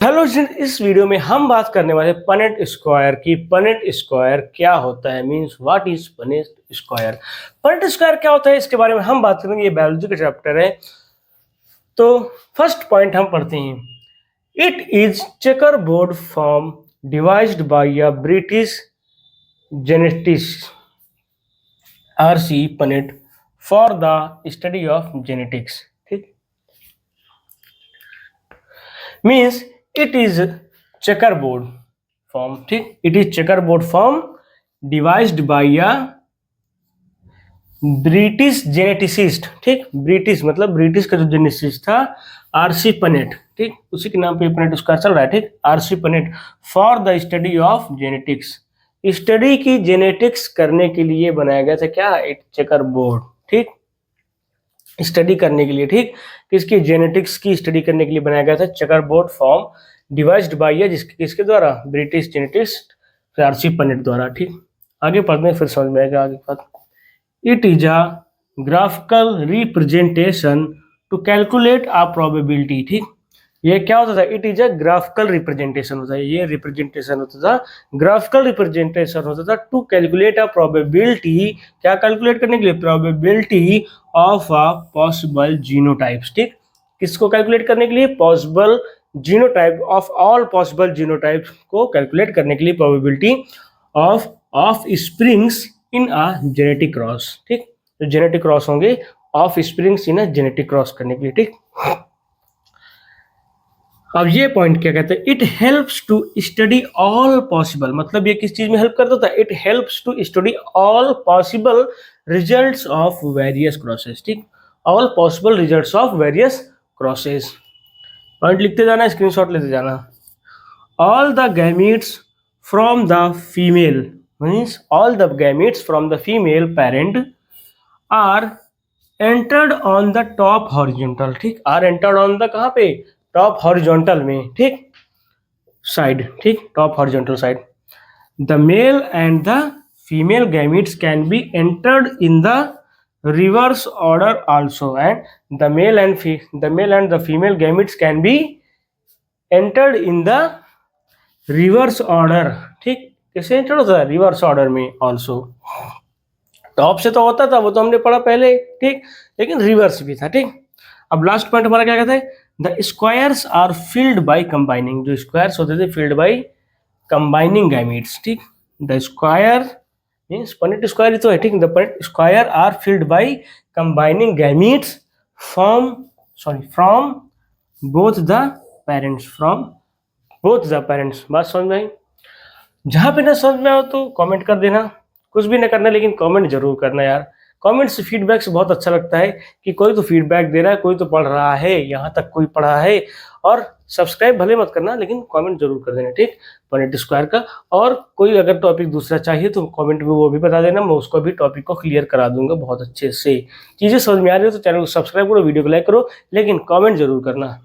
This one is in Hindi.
हेलो स्टूडेंट, इस वीडियो में हम बात करने वाले पनेट स्क्वायर की। पनेट स्क्वायर क्या होता है, means what is Punnett square. Punnett square क्या होता है इसके बारे में हम बात करेंगे। ये बायोलॉजी का चैप्टर है। तो फर्स्ट पॉइंट हम पढ़ते हैं। It is checkerboard form devised by a British geneticist R C. Punnett for the study of genetics. ठीक, means it is checkerboard form. ठीक, it is checkerboard form devised by a British geneticist. ठीक, ब्रिटिश मतलब ब्रिटिश का जो जेनेटिसिस्ट था आर.सी. पनेट। ठीक, उसी के नाम पे पनेट उसका चल रहा है। ठीक, RC. Punnett for the study of genetics. Study की जेनेटिक्स करने के लिए बनाया गया था क्या, एक चेकरबोर्ड। ठीक, स्टडी करने के लिए, ठीक, किसकी, जेनेटिक्स की स्टडी करने के लिए बनाया गया था चेकरबोर्ड फॉर्म डिवाइस्ड बाय किसके द्वारा, ब्रिटिश जेनेटिस्ट आर.सी. पनेट द्वारा। ठीक, आगे पढ़ते हैं फिर समझ में आएगा आगे बात। It is a graphical representation to calculate a probability. ठीक, ये क्या होता था, it is a graphical representation होता है, ये रिप्रेजेंटेशन होता था, ग्राफिकल रिप्रेजेंटेशन होता था टू कैलकुलेट अ प्रोबेबिलिटी। क्या कैलकुलेट करने के लिए, probability of a possible genotypes. ठीक, किसको कैलकुलेट करने के लिए, possible genotype of all possible genotypes को कैलकुलेट करने के लिए probability of springs in a genetic cross. ठीक, तो जेनेटिक क्रॉस होंगे of springs in a genetic cross करने के लिए। ठीक, अब ये पॉइंट क्या कहते हैं, it helps to study all possible, मतलब ये किस चीज में हेल्प करता था, it helps to study all possible results of various crosses. ठीक, all possible results of various crosses. Point लिखते जाना, स्क्रीनशॉट लेते जाना। All the gametes from the female, means all the gametes from the female parent are entered on the top horizontal. ठीक, आर एंटर्ड ऑन द कहाँ पे, टॉप हॉरिजॉन्टल में। ठीक, साइड। ठीक, top horizontal side. The male and the female gametes can be entered in the reverse order also, and the male and the female gametes can be entered in the reverse order. ठीक, कैसे एंटर होता है, रिवर्स ऑर्डर में ऑल्सो। टॉप से तो होता था, वो तो हमने पढ़ा पहले। ठीक, लेकिन रिवर्स भी था। ठीक, अब लास्ट पॉइंट हमारा क्या कहता है, the squares are filled by combining, जो स्क्वायर्स होते थे फिल्ड बाय कंबाइनिंग गैमीट्स। ठीक, the square means Punnett square ही तो है। ठीक, the Punnett square are filled by combining gametes from both the parents, from both the parents. बात समझ में आई? जहाँ पे ना समझ में आओ तो कमेंट कर देना, कुछ भी ना करना लेकिन कमेंट जरूर करना यार। कमेंट से फीडबैक से बहुत अच्छा लगता है कि कोई तो फीडबैक दे रहा है, कोई तो पढ़ रहा है, यहाँ तक कोई पढ़ा है। और सब्सक्राइब भले मत करना लेकिन कमेंट जरूर कर देना। ठीक, पनेट स्क्वायर का। और कोई अगर टॉपिक दूसरा चाहिए तो कमेंट में वो भी बता देना, मैं उसको भी टॉपिक को क्लियर करा दूंगा बहुत अच्छे से। चीज़ें समझ में आ रही हो तो चैनल को सब्सक्राइब करो, वीडियो को लाइक करो, लेकिन कमेंट जरूर करना।